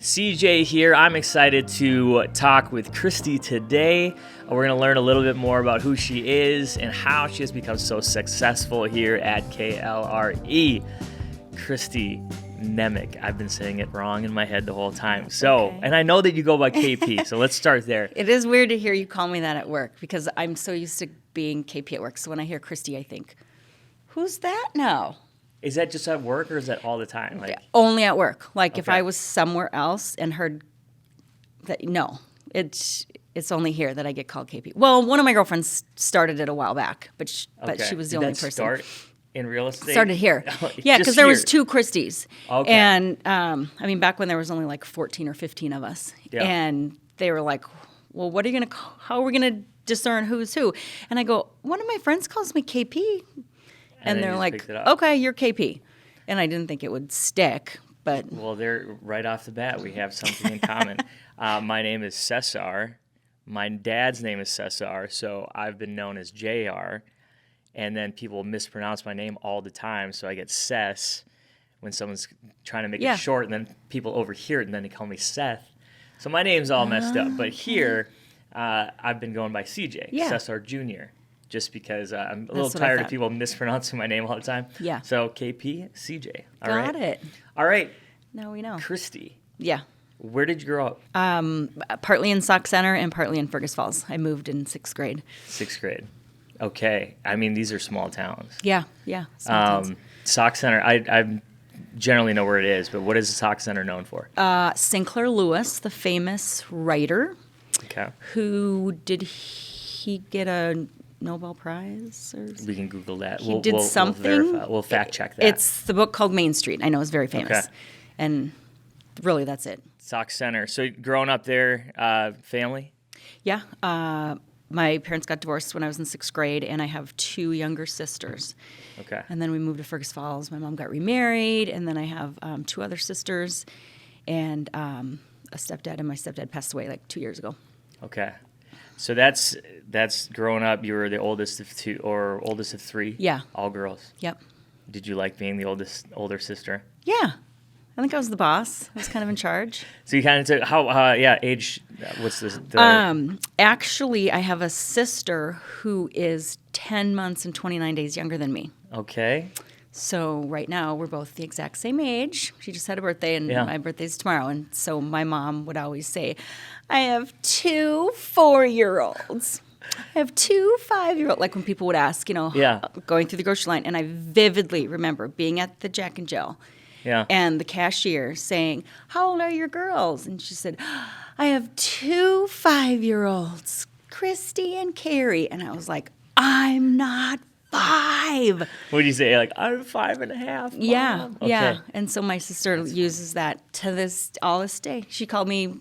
CJ here. I'm excited to talk with Kristi today. We're going to learn a little bit more about who she is and how she has become so successful here at KLRE. Kristi Nemec. I've been saying it wrong in my head the whole time. And I know that you go by KP, so let's start there. It is weird to hear you call me that at work because I'm so used to being KP at work. So when I hear Kristi, I think, who's that now? Is that just at work or is that all the time? Like only at work. Like if I was somewhere else and heard that, no, it's only here that I get called KP. Well, one of my girlfriends started it a while back, but she was the only person. Start in real estate? Started here. Yeah, because there was two Kristis. Okay. And back when there was only like 14 or 15 of us. Yeah. And they were like, well, what are you going to call? How are we going to discern who's who? And I go, one of my friends calls me KP. And they're like, okay, you're KP. And I didn't think it would stick, but... Well, they're right off the bat, we have something in common. My name is Cesar. My dad's name is Cesar, so I've been known as JR. And then people mispronounce my name all the time, so I get Ces when someone's trying to make it short, and then people overhear it, and then they call me Seth. So my name's all messed up. But here, I've been going by CJ, Cesar Jr., just because I'm a little tired of people mispronouncing my name all the time. Yeah. So KP, CJ. Got it. All right. Now we know. Kristi. Yeah. Where did you grow up? Partly in Sauk Center and partly in Fergus Falls. I moved in 6th grade. 6th grade. Okay. I mean, these are small towns. Yeah. Small towns. Sauk Center, I generally know where it is, but what is the Sauk Center known for? Sinclair Lewis, the famous writer. Okay. Did he get a Nobel Prize? We can Google that. He did something. We'll fact check that. It's the book called Main Street. I know it's very famous. Okay. And really, that's it. Sauk Center. So growing up there, family? Yeah. My parents got divorced when I was in 6th grade, and I have 2 younger sisters. Okay. And then we moved to Fergus Falls. My mom got remarried, and then I have 2 other sisters and a stepdad, and my stepdad passed away like 2 years ago. Okay. So that's growing up. You were the oldest of 2 or oldest of 3. Yeah. All girls. Yep. Did you like being the older sister? Yeah. I think I was the boss. I was kind of in charge. So you kind of took age. What's this? Actually, I have a sister who is 10 months and 29 days younger than me. Okay. So right now we're both the exact same age. She just had a birthday, and my birthday's tomorrow. And so my mom would always say, I have 2 4-year-olds. I have 2 5-year-olds. Like when people would ask, going through the grocery line. And I vividly remember being at the Jack and Jill. Yeah. And the cashier saying, how old are your girls? And she said, I have 2 5-year-olds, Kristi and Carrie. And I was like, I'm not 5. What did you say? Like, I'm 5.5. Mom. Yeah, okay. Yeah. And so my sister uses that to this day. She called me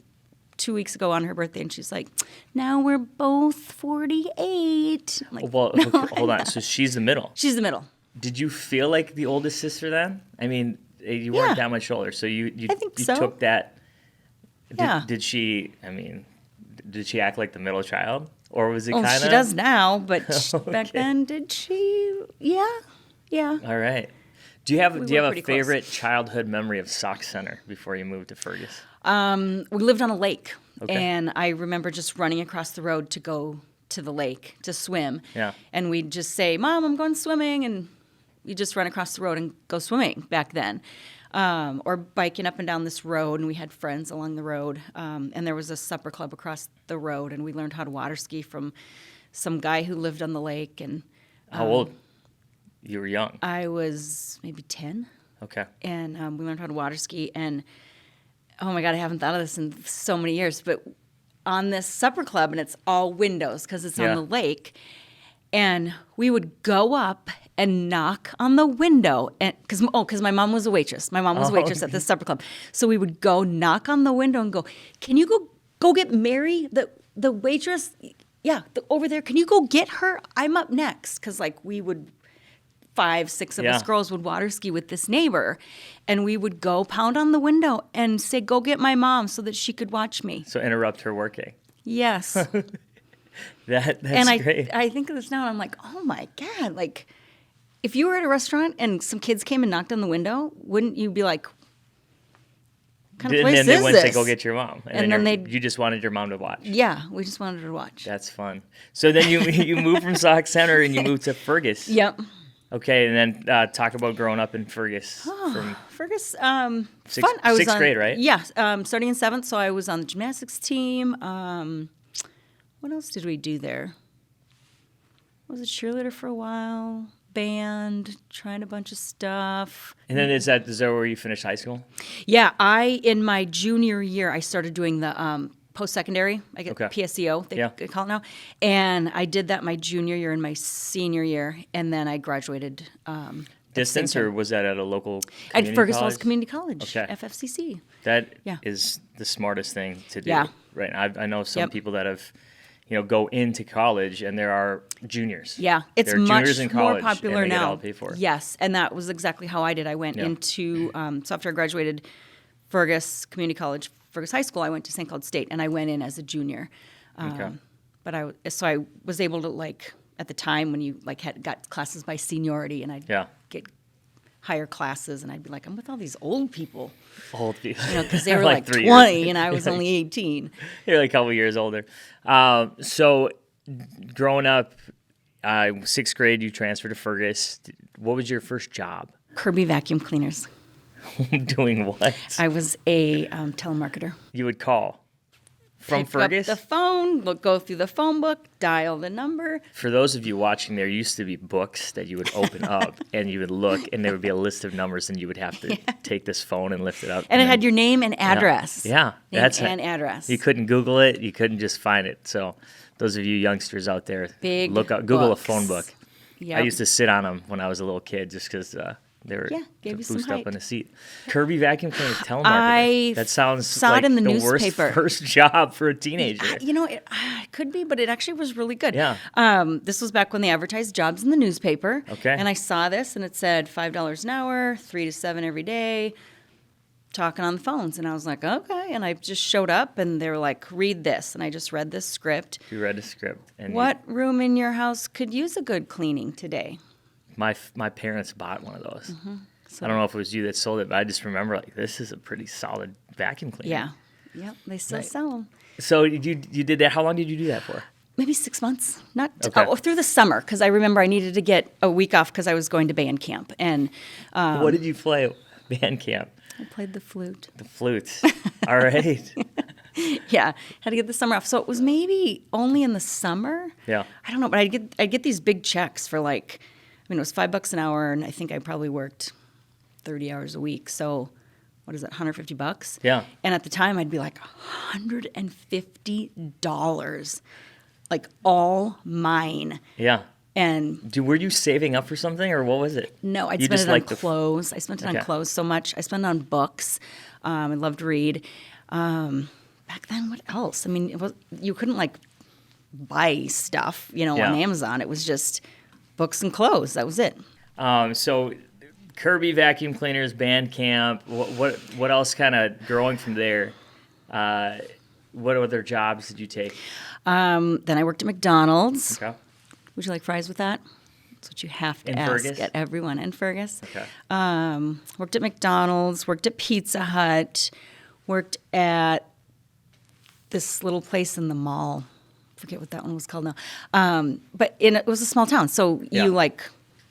2 weeks ago on her birthday, and she's like, now we're both 48. I'm like, well, hold on. So she's the middle. She's the middle. Did you feel like the oldest sister then? I mean, you weren't that much older, so you took that. Did she act like the middle child? Or was it kind of? She does now, but back then, did she? Yeah. All right. Do you have a favorite childhood memory of Sauk Center before you moved to Fergus? We lived on a lake, and I remember just running across the road to go to the lake to swim. Yeah. And we'd just say, Mom, I'm going swimming, and you just run across the road and go swimming back then. Or biking up and down this road, and we had friends along the road. And there was a supper club across the road, and we learned how to water ski from some guy who lived on the lake. And how old? You were young. I was maybe 10. Okay. And we learned how to water ski, and oh my God, I haven't thought of this in so many years, but on this supper club, and it's all windows because it's on the lake, and we would go up and knock on the window, and because my mom was a waitress. My mom was a waitress at this supper club. So we would go knock on the window and go, can you go get Mary, the waitress? Yeah, over there. Can you go get her? I'm up next. Because we would, 5, 6 of us girls would water ski with this neighbor, and we would go pound on the window and say, go get my mom so that she could watch me. So interrupt her working. Yes. That's great. I think of this now, and I'm like, oh my God, if you were at a restaurant and some kids came and knocked on the window, wouldn't you be like, kind of And place then they is went this? to go get your mom. And then you just wanted your mom to watch. Yeah, we just wanted her to watch. That's fun. So then you moved from Sauk Center and you moved to Fergus. Yep. Okay, and then talk about growing up in Fergus. From Fergus, sixth, fun. I was sixth on, grade, right? Yeah, starting in 7th, so I was on the gymnastics team. What else did we do there? Was a cheerleader for a while, band, trying a bunch of stuff. And then is that where you finished high school? Yeah, in my junior year, I started doing the post-secondary. I get PSEO, they call it now. And I did that my junior year and my senior year, and then I graduated. Distance, or was that at a local At community Fergus college? Falls Community College, Okay. FFCC. That is the smartest thing to do. Yeah. Right. I know some people that have, go into college, and there are juniors. Yeah, it's there are much juniors in more college, popular and they get now. all paid for. Yes, and that was exactly how I did. I went into so after I graduated Fergus Community College, Fergus High School, I went to St. Cloud State, and I went in as a junior. But I was able to, at the time when you got classes by seniority, and I'd get higher classes, and I'd be like, I'm with all these old people. Old people. Because they were like 3 20 years. and I was only 18. You're like a couple years older. So growing up, 6th grade, you transferred to Fergus. What was your first job? Kirby Vacuum Cleaners. Doing what? I was a telemarketer. You would call from Pick Fergus? up the phone, go through the phone book, dial the number. For those of you watching, there used to be books that you would open up and you would look, and there would be a list of numbers, and you would have to take this phone and lift it up. And it had your name and address. Yeah. Name and address. You couldn't Google it. You couldn't just find it. So those of you youngsters out there, Big Google books. a phone book. Yep. I used to sit on them when I was a little kid just because they were gave to you some boost up height. in a seat. Kirby Vacuum Cleaner telemarketer. I that sounds saw like it in the worst newspaper. first job for a teenager. It could be, but it actually was really good. Yeah. This was back when they advertised jobs in the newspaper. Okay. And I saw this, and it said $5 an hour, 3 to 7 every day, talking on the phones. And I was like, okay. And I just showed up, and they were like, read this. And I just read this script. You read the script. And What room in your house could use a good cleaning today? My parents bought one of those. Mm-hmm. So, I don't know if it was you that sold it, but I just remember this is a pretty solid vacuum cleaner. yeah. Yep. They still sell them. So you did that. How long did you do that for? Maybe 6 months, not Okay. through the summer, because I remember I needed to get a week off because I was going to band camp, and What did you play band camp? I played the flute. The flute. All right. Yeah, had to get the summer off, so it was maybe only in the summer. Yeah. I don't know, but I'd get these big checks for it was $5 an hour, and I think I probably worked 30 hours a week. So what is it, $150? Yeah. And at the time, I'd be like, $150, all mine. Yeah. And Were you saving up for something, or what was it? no, I'd You spend just it on liked clothes. I spent it on Okay. clothes so much. I spent it on books. I loved to read. Back then, what else? I mean, you couldn't buy stuff, on Amazon. It was just books and clothes. That was it. So Kirby Vacuum Cleaners, band camp. What else kind of growing from there? What other jobs did you take? Then I worked at McDonald's. Okay. Would you like fries with that? That's what you have to In ask Fergus? at everyone in Fergus. Okay. Worked at McDonald's, worked at Pizza Hut, worked at this little place in the mall. Forget what that one was called now. But it was a small town, so you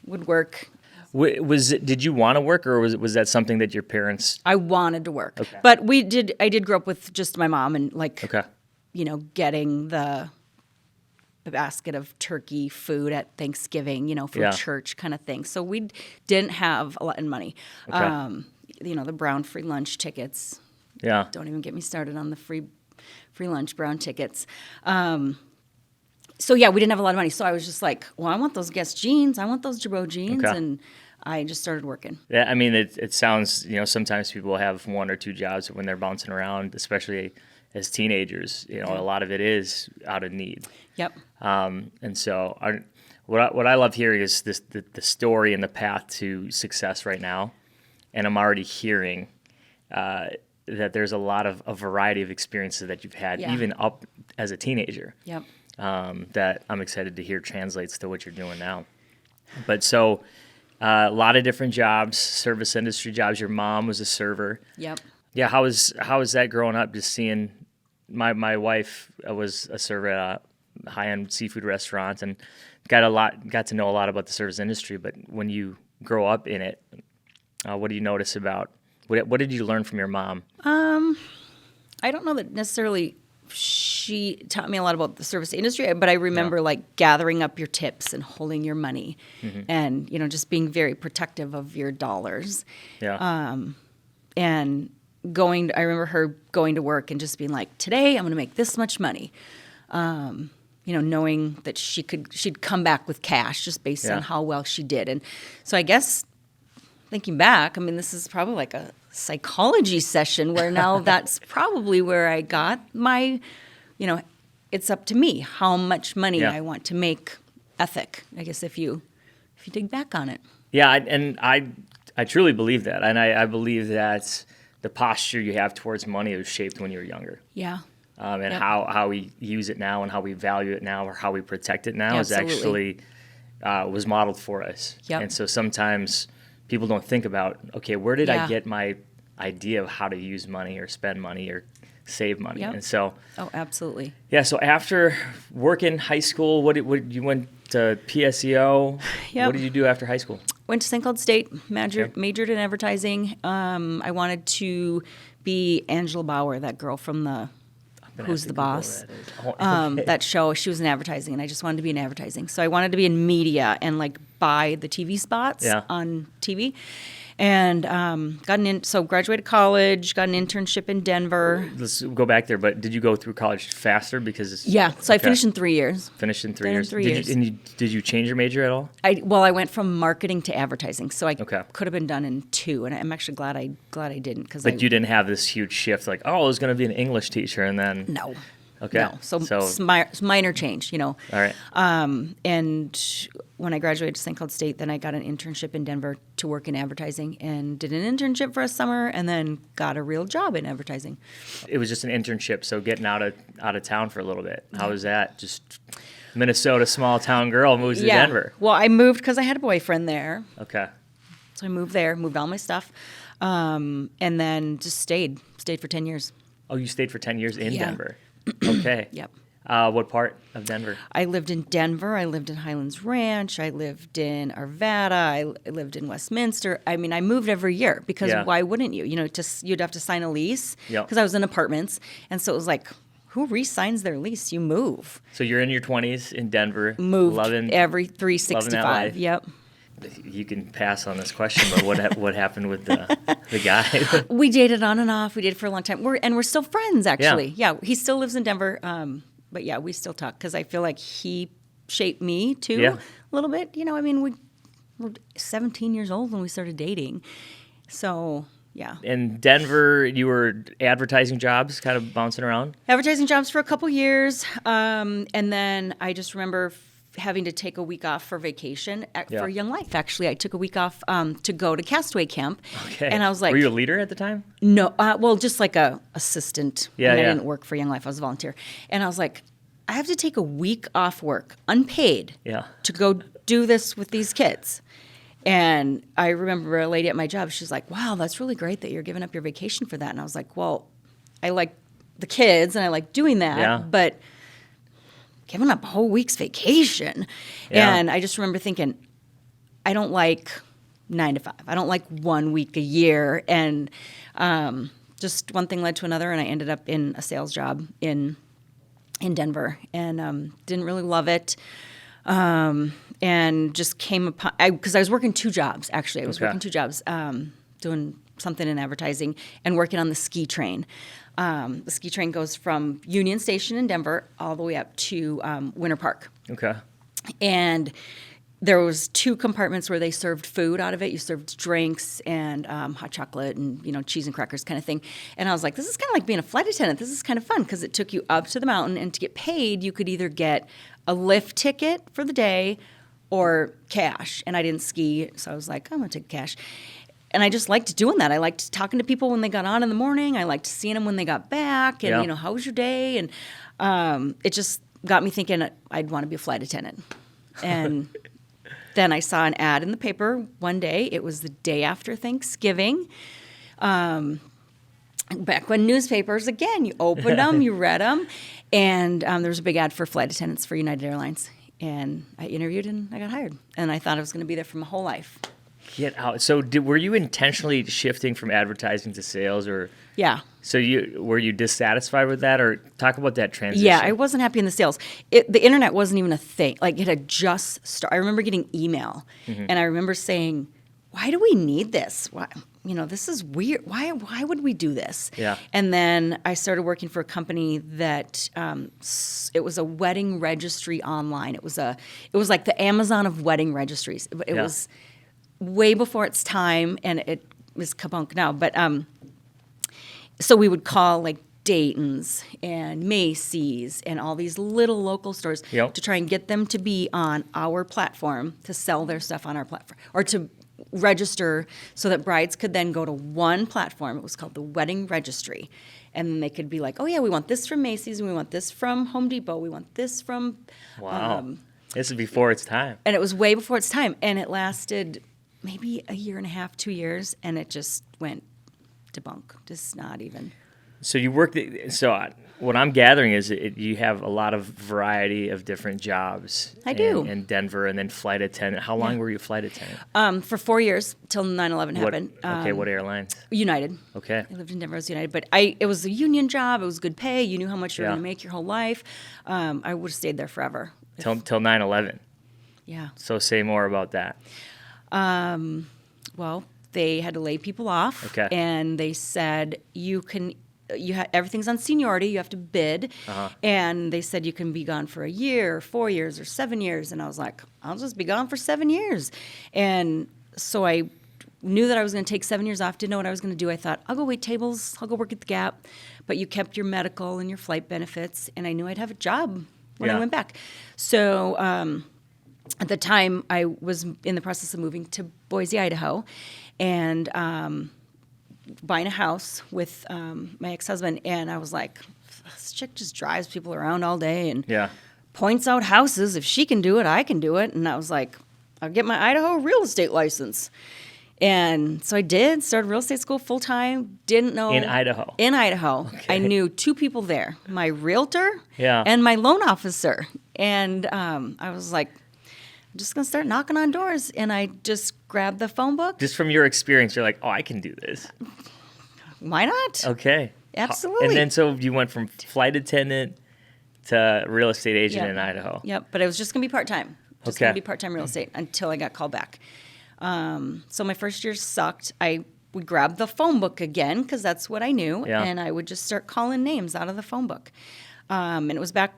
would work. Did you want to work, or was that something that your parents? I wanted to work, Okay. but I did grow up with just my mom, and Okay. Getting the basket of turkey food at Thanksgiving, for church kind of thing. So we didn't have a lot of money. Okay. The brown free lunch tickets. Yeah. Don't even get me started on the free lunch brown tickets. So yeah, we didn't have a lot of money. So I was just like, well, I want those Guess jeans. I want those Jabot jeans. Okay. And I just started working. Yeah, I mean, it sounds, sometimes people have 1 or 2 jobs when they're bouncing around, especially as teenagers. A lot of it is out of need. Yep. And so what I love hearing is the story and the path to success right now. And I'm already hearing that there's a lot of a variety of experiences that you've had, even up as a teenager. Yep. That I'm excited to hear translates to what you're doing now. But so a lot of different jobs, service industry jobs. Your mom was a server. Yep. Yeah, how was that growing up? Just seeing my wife was a server at a high-end seafood restaurant and got to know a lot about the service industry. But when you grow up in it, what do you notice about what did you learn from your mom? I don't know that necessarily she taught me a lot about the service industry, but I remember like gathering up your tips and holding your money, and just being very protective of your dollars. Yeah. And I remember her going to work and just being like, today I'm going to make this much money. Knowing that she'd come back with cash just based on how well she did. And so I guess thinking back, I mean, this is probably like a psychology session where now that's probably where I got my, it's up to me how much money I want to make ethic, I guess, if you dig back on it. Yeah, and I truly believe that. And I believe that the posture you have towards money was shaped when you were younger. Yeah. And how we use it now and how we value it now or how we protect it now is actually was modeled for us. Yep. And so sometimes people don't think about, okay, where did I get my idea of how to use money or spend money or save money? Yep. And so, oh, absolutely. Yeah. So after working high school, what you went to PSEO? Yep. What did you do after high school? Went to St. Cloud State, majored in advertising. I wanted to be Angela Bauer, that girl from the Who's the Boss? That show. She was in advertising, and I just wanted to be in advertising. So I wanted to be in media and like buy the TV spots on TV. And so graduated college, got an internship in Denver. Let's go back there, but did you go through college faster? So I finished in 3 years. Finished in 3 years. years. Did you change your major at all? I went from marketing to advertising, so I could have been done in 2, and I'm actually glad I didn't. But you didn't have this huge shift like, I was going to be an English teacher, and then... No. Okay. No. So minor change, All right. And when I graduated St. Cloud State, then I got an internship in Denver to work in advertising and did an internship for a summer and then got a real job in advertising. It was just an internship, so getting out of town for a little bit. How was that? Just Minnesota small town girl moves to Denver. Well, I moved because I had a boyfriend there. Okay. So I moved there, moved all my stuff, and then just stayed for 10 years. Oh, you stayed for 10 years in Denver. Okay. Yep. What part of Denver? I lived in Denver. I lived in Highlands Ranch. I lived in Arvada. I lived in Westminster. I mean, I moved every year because why wouldn't you? You'd have to sign a lease because I was in apartments. And so it was like, who re-signs their lease? You move. So you're in your 20s in Denver. Moved every 365. Loving that life. Yep. You can pass on this question, but what happened with the guy? We dated on and off. We dated for a long time. We're still friends, actually. Yeah, he still lives in Denver. But yeah, we still talk because I feel like he shaped me too a little bit. I mean, we were 17 years old when we started dating. So yeah. In Denver, you were advertising jobs, kind of bouncing around? Advertising jobs for a couple years. And then I just remember having to take a week off for vacation for Young Life. Actually, I took a week off to go to Castaway Camp. Okay. And I was like, were you a leader at the time? No, well, just like a assistant. Yeah, I didn't work for Young Life. I was a volunteer. And I was like, I have to take a week off work, unpaid, to go do this with these kids. And I remember a lady at my job, she's like, wow, that's really great that you're giving up your vacation for that. And I was like, well, I like the kids and I like doing that, but giving up a whole week's vacation. Yeah. And I just remember thinking, I don't like 9 to 5. I don't like 1 week a year. And just one thing led to another, and I ended up in a sales job in Denver and didn't really love it. And just came upon, because I was working 2 jobs, actually. I was working 2 jobs, doing something in advertising and working on the ski train. The ski train goes from Union Station in Denver all the way up to Winter Park. Okay. And there was 2 compartments where they served food out of it. You served drinks and hot chocolate and, cheese and crackers kind of thing. And I was like, this is kind of like being a flight attendant. This is kind of fun because it took you up to the mountain. And to get paid, you could either get a lift ticket for the day or cash. And I didn't ski, so I was like, I'm going to take cash. And I just liked doing that. I liked talking to people when they got on in the morning. I liked seeing them when they got back. And, how was your day? And it just got me thinking I'd want to be a flight attendant. And then I saw an ad in the paper one day. It was the day after Thanksgiving. back when newspapers, again, you opened them, you read them, and there was a big ad for flight attendants for United Airlines. And I interviewed and I got hired. And I thought I was going to be there for my whole life. Get out. So were you intentionally shifting from advertising to sales, or? Yeah. So were you dissatisfied with that, or talk about that transition? Yeah, I wasn't happy in the sales. The internet wasn't even a thing. Like, it had just started. I remember getting email, and I remember saying, why do we need this? Why, this is weird. Why would we do this? Yeah. And then I started working for a company that it was a wedding registry online. It was like the Amazon of wedding registries. It was way before its time, and it was kabunk now. But so we would call like Dayton's and Macy's and all these little local stores to try and get them to be on our platform, to sell their stuff on our platform, or to register so that brides could then go to one platform. It was called the Wedding Registry. And then they could be like, oh, yeah, we want this from Macy's, and we want this from Home Depot, we want this from... Wow. This is before its time. And it was way before its time. And it lasted maybe a year and a half, 2 years, and it just went debunk. Just not even... So you worked. So what I'm gathering is you have a lot of variety of different jobs. I do. In Denver, and then flight attendant. How long were you a flight attendant? For 4 years till 9/11 happened. What airlines? United. Okay. I lived in Denver. I was United, but it was a union job. It was good pay. You knew how much you were going to make your whole life. I would have stayed there forever. Till 9/11. Yeah. So say more about that. Well, they had to lay people off. Okay. And they said everything's on seniority. You have to bid. And they said you can be gone for a year, 4 years, or 7 years. And I was like, I'll just be gone for 7 years. And so I knew that I was going to take 7 years off, didn't know what I was going to do. I thought, I'll go wait tables, I'll go work at the Gap. But you kept your medical and your flight benefits, and I knew I'd have a job when I went back. So at the time, I was in the process of moving to Boise, Idaho, and buying a house with my ex-husband, and I was like, this chick just drives people around all day and points out houses. If she can do it, I can do it. And I was like, I'll get my Idaho real estate license. And so I did, started real estate school full-time, didn't know. In Idaho? In Idaho. Okay. I knew two people there, my realtor Yeah. and my loan officer. And I was like, I'm just going to start knocking on doors. And I just grabbed the phone book. Just from your experience, you're like, oh, I can do this. Why not? Okay. Absolutely. And then so you went from flight attendant to real estate agent in Idaho. Yep, but it was just going to be part-time. Just going to be part-time real estate until I got called back. So my first year sucked. I would grab the phone book again because that's what I knew, and I would just start calling names out of the phone book. And it was back.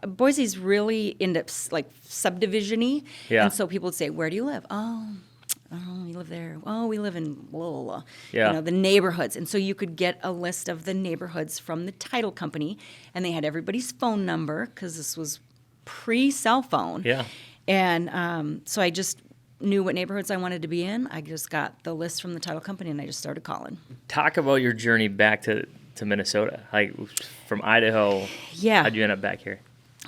Boise's really into like subdivision-y, and so people would say, "Where do you live?" Oh, we live there. Oh, we live in blah, blah, blah. Yeah. The neighborhoods. And so you could get a list of the neighborhoods from the title company, and they had everybody's phone number because this was pre-cell phone. Yeah. And so I just knew what neighborhoods I wanted to be in. I just got the list from the title company, and I just started calling. Talk about your journey back to Minnesota, like from Idaho. Yeah. How'd you end up back here?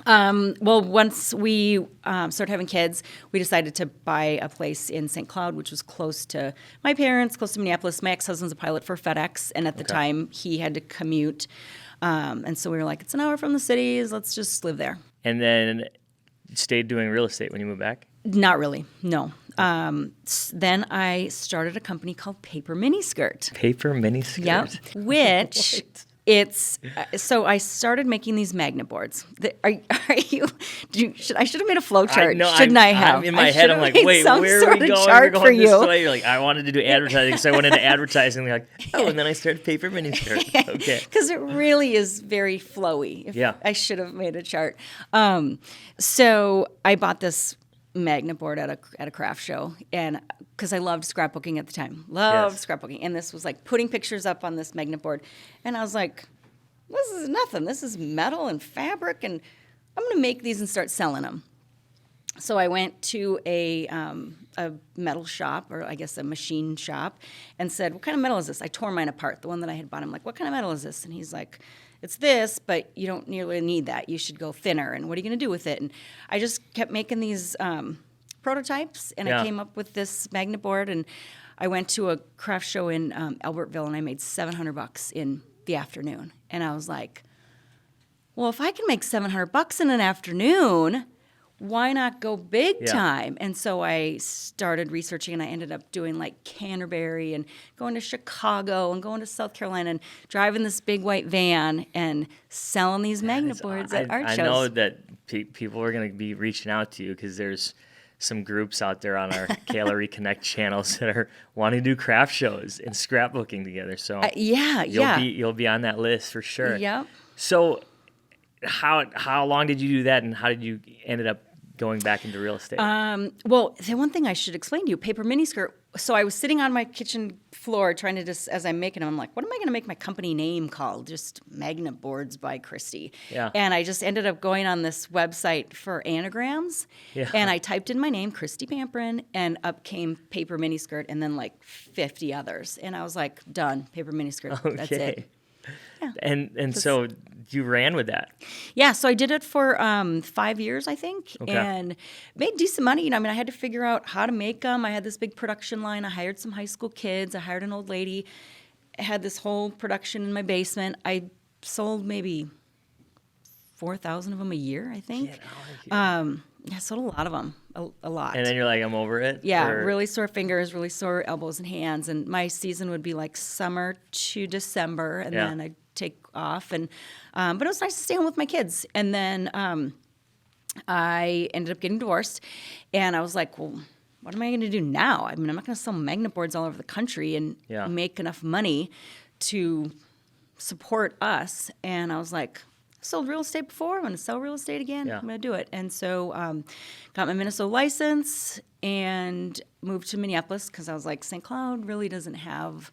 Well, once we started having kids, we decided to buy a place in St. Cloud, which was close to my parents, close to Minneapolis. My ex-husband's a pilot for FedEx, and at the time, he had to commute. And so we were like, it's an hour from the cities. Let's just live there. And then you stayed doing real estate when you moved back? Not really, no. Then I started a company called Paper Miniskirt. Paper Miniskirt? Yep. Which it's so I started making these magnet boards. Are you? I should have made a flow chart. Shouldn't I have? I'm in my head, I'm like, wait, where are we going? We're going this way. You're like, I wanted to do advertising, so I went into advertising. Like, and then I started Paper Miniskirt. Okay. Because it really is very flowy. I should have made a chart. So I bought this magnet board at a craft show, and because I loved scrapbooking at the time, scrapbooking, and this was like putting pictures up on this magnet board, and I was like, this is nothing. This is metal and fabric, and I'm going to make these and start selling them. So I went to a metal shop, or I guess a machine shop, and said, what kind of metal is this? I tore mine apart, the one that I had bought. I'm like, what kind of metal is this? And he's like, it's this, but you don't nearly need that. You should go thinner, and what are you going to do with it? And I just kept making these prototypes, and I came up with this magnet board, and I went to a craft show in Albertville, and I made $700 in the afternoon. And I was like, well, if I can make $700 in an afternoon, why not go big time? And so I started researching, and I ended up doing like Canterbury and going to Chicago and going to South Carolina and driving this big white van and selling these magnet boards at art shows. I know that people are going to be reaching out to you because there's some groups out there on our Kayla Reconnect channels that are wanting to do craft shows and scrapbooking together. So you'll be on that list for sure. Yep. So how long did you do that, and how did you ended up going back into real estate? Well, the one thing I should explain to you, paper miniskirt. So I was sitting on my kitchen floor trying to just, as I'm making them, I'm like, what am I going to make my company name called? Just Magnet Boards by Kristi. Yeah. And I just ended up going on this website for anagrams. Yeah. And I typed in my name, Kristi Pamperin, and up came paper miniskirt and then like 50 others. And I was like, done, paper miniskirt. Okay. That's it. Yeah. And so you ran with that. Yeah, so I did it for 5 years, I think, Okay. and made decent money. I had to figure out how to make them. I had this big production line. I hired some high school kids. I hired an old lady. I had this whole production in my basement. I sold maybe 4,000 of them a year, I think. I sold a lot of them, a lot. And then you're like, I'm over it? Yeah, really sore fingers, really sore elbows and hands. And my season would be like summer to December, and then I'd take off. And but it was nice to stay home with my kids. And then I ended up getting divorced, and I was like, well, what am I going to do now? I'm not going to sell magnet boards all over the country and make enough money to support us. And I was like, sold real estate before. I'm going to sell real estate again. I'm going to do it. And so got my Minnesota license and moved to Minneapolis because I was like, St. Cloud really doesn't have,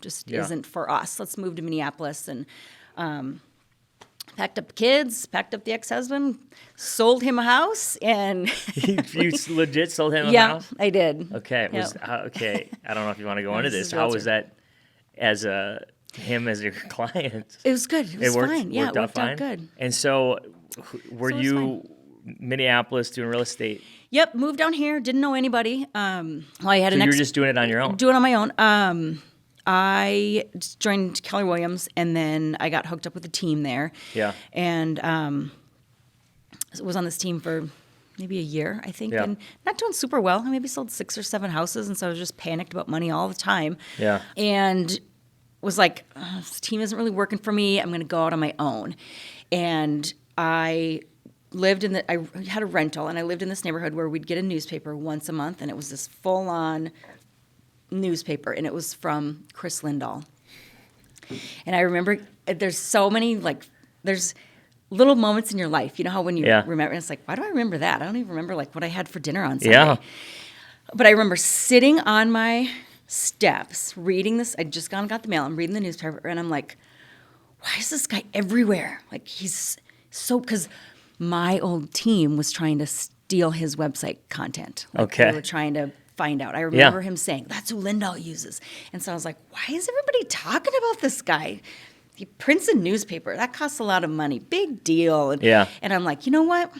just isn't for us. Let's move to Minneapolis. And packed up the kids, packed up the ex-husband, sold him a house. And You legit sold him a house? Yeah, I did. Okay. Okay. I don't know if you want to go into this. How was that as him as your client? It was good. It was fine. Yeah, it worked fine? out good. And so were you Minneapolis doing real estate? Yep, moved down here, didn't know anybody. I had you were just doing it on your own? Doing it on my own. I joined Keller Williams, and then I got hooked up with a team there. Yeah. And was on this team for maybe a year, I think, and not doing super well. I maybe sold 6 or 7 houses, and so I was just panicked about money all the time. Yeah. And was like, this team isn't really working for me. I'm going to go out on my own. And I had a rental, and I lived in this neighborhood where we'd get a newspaper once a month, and it was this full-on newspaper, and it was from Chris Lindahl. And I remember there's so many, there's little moments in your life. You know how when you remember, and it's like, why do I remember that? I don't even remember, what I had for dinner on Sunday. Yeah. But I remember sitting on my steps reading this. I just got the mail. I'm reading the newspaper, and I'm like, why is this guy everywhere? He's so, because my old team was trying to steal his website content. They were trying to find out. I remember him saying, that's who Lindahl uses. And so I was like, why is everybody talking about this guy? He prints a newspaper. That costs a lot of money. Big deal. And I'm like, you know what?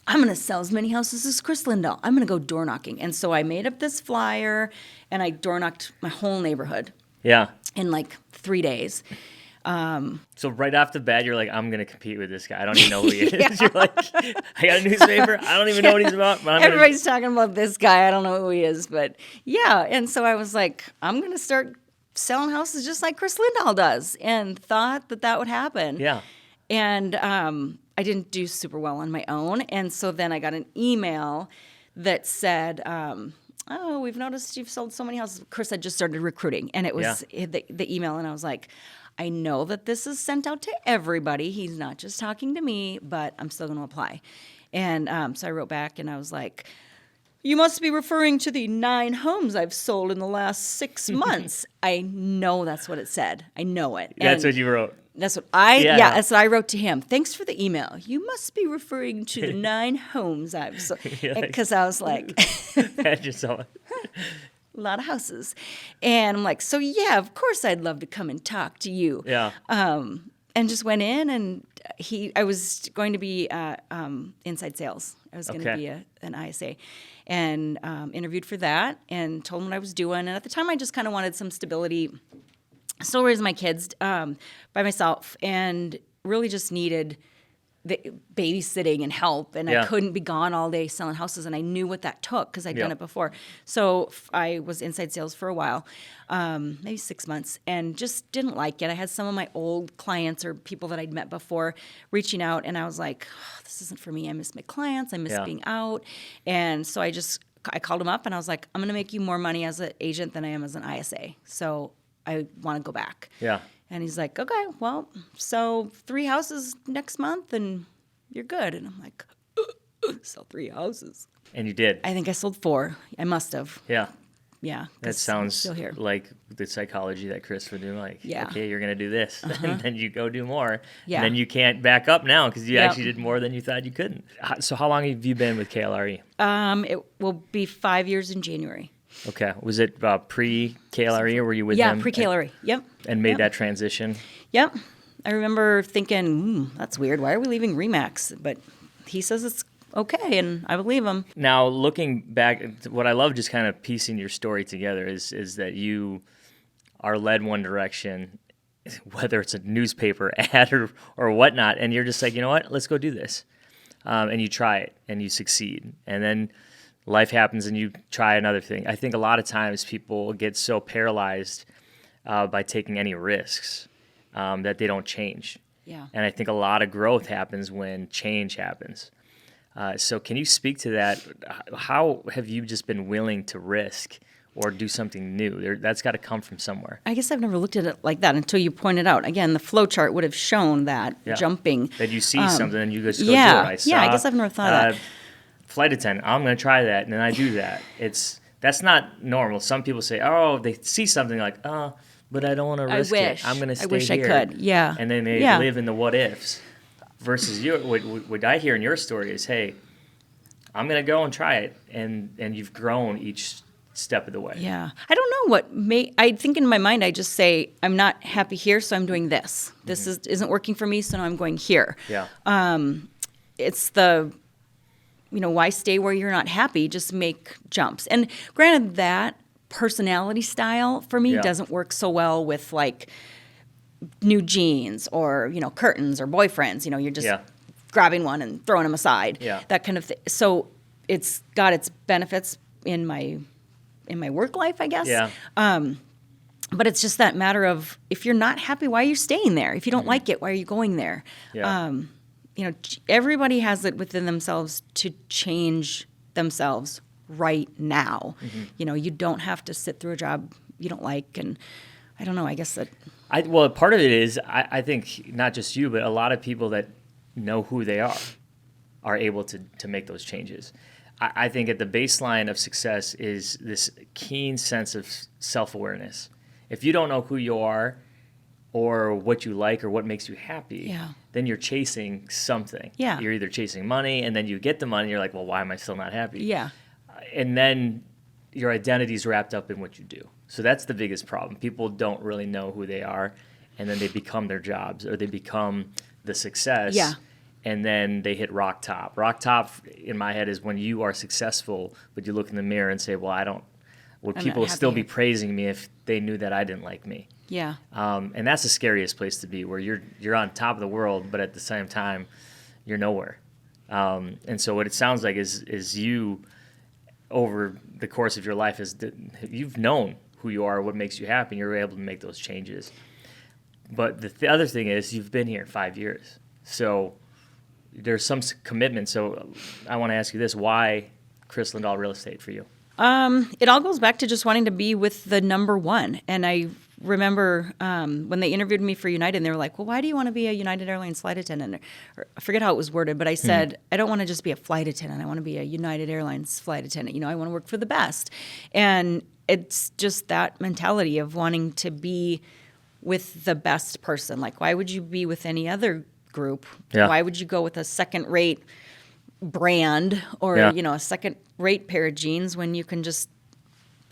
I'm going to sell as many houses as Chris Lindahl. I'm going to go door knocking. And so I made up this flyer, and I door knocked my whole neighborhood. Yeah. In 3 days. So right off the bat, you're like, I'm going to compete with this guy. I don't even know who he is. You're like, I got a newspaper. I don't even know what he's about. But everybody's talking about this guy. I don't know who he is. But yeah. And so I was like, I'm going to start selling houses just like Chris Lindahl does, and thought that would happen. Yeah. And I didn't do super well on my own. And so then I got an email that said, oh, we've noticed you've sold so many houses. Chris had just started recruiting, and it was the email, and I was like, I know that this is sent out to everybody. He's not just talking to me, but I'm still going to apply. And so I wrote back, and I was like, you must be referring to the 9 homes I've sold in the last 6 months. I know that's what it said. I know it. That's what you wrote. That's what that's what I wrote to him. Thanks for the email. You must be referring to the 9 homes I've sold. Because I was like, had you sold a lot of houses. And I'm like, so yeah, of course I'd love to come and talk to you. Yeah. and just went in, and I was going to be inside sales. I was going to be an ISA, and interviewed for that, and told him what I was doing. And at the time, I just kind of wanted some stability. Still raising my kids by myself, and really just needed the babysitting and help, and I couldn't be gone all day selling houses, and I knew what that took because I'd done it before. So I was inside sales for a while, maybe 6 months, and just didn't like it. I had some of my old clients or people that I'd met before reaching out, and I was like, this isn't for me. I miss my clients. I miss being out. And so I called them up, and I was like, I'm going to make you more money as an agent than I am as an ISA. So I want to go back. Yeah. And he's like, okay, well, so 3 houses next month and you're good. And I'm like, sell 3 houses. And you did. I think I sold 4. I must have. Yeah. Yeah. That sounds like the psychology that Chris would do. Like, okay, you're going to do this. And then you go do more. Yeah. And then you can't back up now because you actually did more than you thought you couldn't. So how long have you been with KLRE? It will be 5 years in January. Okay. Was it pre-KLRE or were you with them? Yeah, pre-KLRE. Yep. And made that transition? Yep. I remember thinking, that's weird. Why are we leaving RE/MAX? But he says it's okay, and I believe him. Now, looking back, what I love just kind of piecing your story together is that you are led one direction, whether it's a newspaper ad or whatnot, and you're just like, you know what, let's go do this. And you try it, and you succeed. And then life happens and you try another thing. I think a lot of times people get so paralyzed by taking any risks that they don't change. Yeah. And I think a lot of growth happens when change happens. So can you speak to that? How have you just been willing to risk or do something new? That's got to come from somewhere. I guess I've never looked at it like that until you pointed out. Again, the flow chart would have shown that jumping. That you see something and you just go do it. I guess I've never thought of that. Flight attendant, I'm going to try that, and then I do that. That's not normal. Some people say, they see something like, but I don't want to risk it. I'm going to stay here. I could, yeah. And then they live in the what ifs. Versus you, what I hear in your story is, hey, I'm going to go and try it, and you've grown each step of the way. Yeah. I don't know I think in my mind I just say, I'm not happy here, so I'm doing this. This isn't working for me, so now I'm going here. Yeah. It's why stay where you're not happy? Just make jumps. And granted, that personality style for me doesn't work so well with like new jeans or, curtains or boyfriends. You're just grabbing one and throwing them aside. Yeah. That kind of thing. So it's got its benefits in my work life, I guess. Yeah. But it's just that matter of if you're not happy, why are you staying there? If you don't like it, why are you going there? Yeah. Everybody has it within themselves to change themselves right now. You don't have to sit through a job you don't like, and I don't know, I guess that... Well, part of it is, I think, not just you, but a lot of people that know who they are able to make those changes. I think at the baseline of success is this keen sense of self-awareness. If you don't know who you are or what you like or what makes you happy, then you're chasing something. Yeah. You're either chasing money, and then you get the money, and you're like, well, why am I still not happy? Yeah. And then your identity's wrapped up in what you do. So that's the biggest problem. People don't really know who they are, and then they become their jobs, or they become the success. Yeah. And then they hit rock top. Rock top, in my head, is when you are successful, but you look in the mirror and say, well, would people still be praising me if they knew that I didn't like me? Yeah. And that's the scariest place to be, where you're on top of the world, but at the same time, you're nowhere. And so what it sounds like is you, over the course of your life, you've known who you are, what makes you happy, and you're able to make those changes. But the other thing is, you've been here 5 years. So there's some commitment. So I want to ask you this: why Chris Lindahl Real Estate for you? It all goes back to just wanting to be with the number one. And I remember when they interviewed me for United, and they were like, well, why do you want to be a United Airlines flight attendant? Or I forget how it was worded, but I said, I don't want to just be a flight attendant. I want to be a United Airlines flight attendant. I want to work for the best. And it's just that mentality of wanting to be with the best person. Like, why would you be with any other group? Yeah. Why would you go with a second-rate brand or, a second-rate pair of jeans when you can just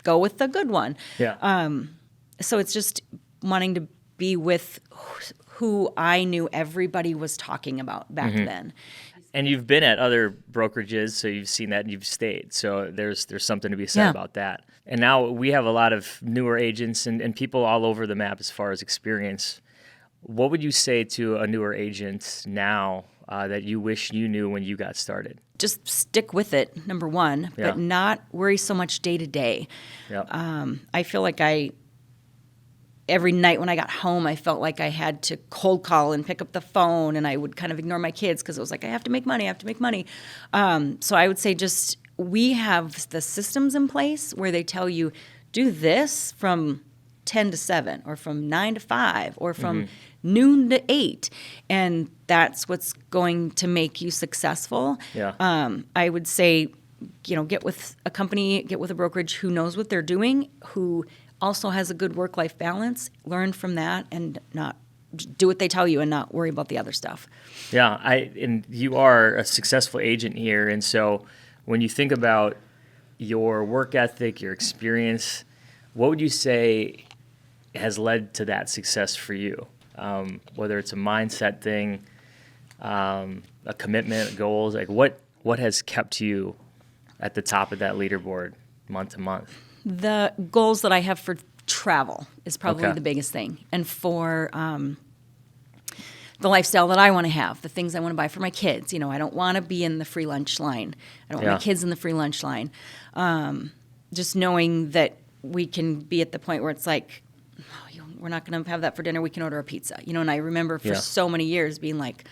go with the good one? Yeah. So it's just wanting to be with who I knew everybody was talking about back then. And you've been at other brokerages, so you've seen that and you've stayed. So there's something to be said about that. And now we have a lot of newer agents and people all over the map as far as experience. What would you say to a newer agent now that you wish you knew when you got started? Just stick with it, number one, but not worry so much day to day. I feel like every night when I got home, I felt like I had to cold call and pick up the phone, and I would kind of ignore my kids because it was like, I have to make money. So I would say just we have the systems in place where they tell you, do this from 10 to 7 or from 9 to 5 or from noon to 8. And that's what's going to make you successful. I would say, get with a company, get with a brokerage who knows what they're doing, who also has a good work-life balance, learn from that and not do what they tell you and not worry about the other stuff. Yeah, and you are a successful agent here. And so when you think about your work ethic, your experience, what would you say has led to that success for you? Whether it's a mindset thing, a commitment, goals, like what has kept you at the top of that leaderboard month to month? The goals that I have for travel is probably the biggest thing. And for the lifestyle that I want to have, the things I want to buy for my kids. I don't want to be in the free lunch line. I don't want my kids in the free lunch line. Just knowing that we can be at the point where it's like, we're not going to have that for dinner. We can order a pizza. And I remember for so many years being like,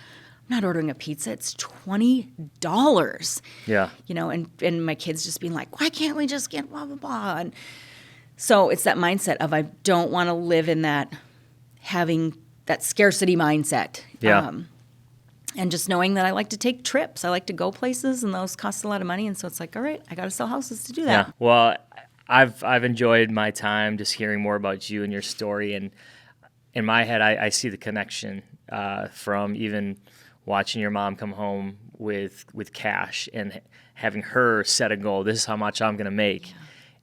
I'm not ordering a pizza. It's $20. And my kids just being like, why can't we just get blah, blah, blah. And so it's that mindset of I don't want to live in that, having that scarcity mindset. And just knowing that I like to take trips. I like to go places, and those cost a lot of money. And so it's like, all right, I got to sell houses to do that. Yeah. Well, I've enjoyed my time just hearing more about you and your story. And in my head, I see the connection from even watching your mom come home with cash and having her set a goal. This is how much I'm going to make.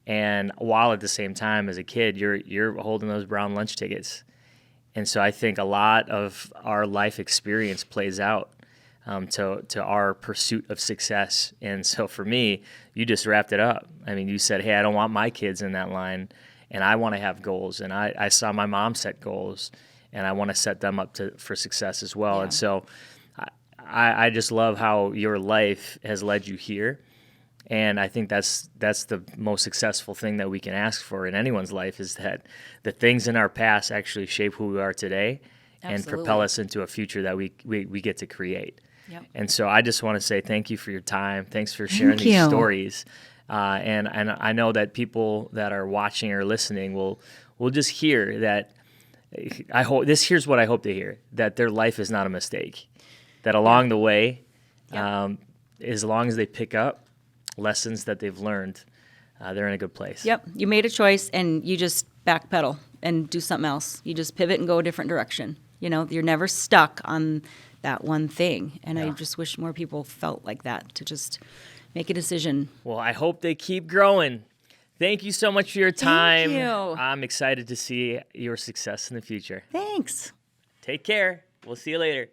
And while at the same time, as a kid, you're holding those brown lunch tickets. And so I think a lot of our life experience plays out to our pursuit of success. And so for me, you just wrapped it up. I mean, you said, hey, I don't want my kids in that line, and I want to have goals. And I saw my mom set goals, and I want to set them up for success as well. And so I just love how your life has led you here. And I think that's the most successful thing that we can ask for in anyone's life, is that the things in our past actually shape who we are today and propel us into a future that we get to create. And so I just want to say thank you for your time. Thanks for sharing these stories. And I know that people that are watching or listening will just hear that. Here's what I hope to hear: that their life is not a mistake. That along the way, as long as they pick up lessons that they've learned, they're in a good place. You made a choice, and you just backpedal and do something else. You just pivot and go a different direction. You're never stuck on that one thing. And I just wish more people felt like that, to just make a decision. Well, I hope they keep growing. Thank you so much for your time. Thank you. I'm excited to see your success in the future. Thanks. Take care. We'll see you later.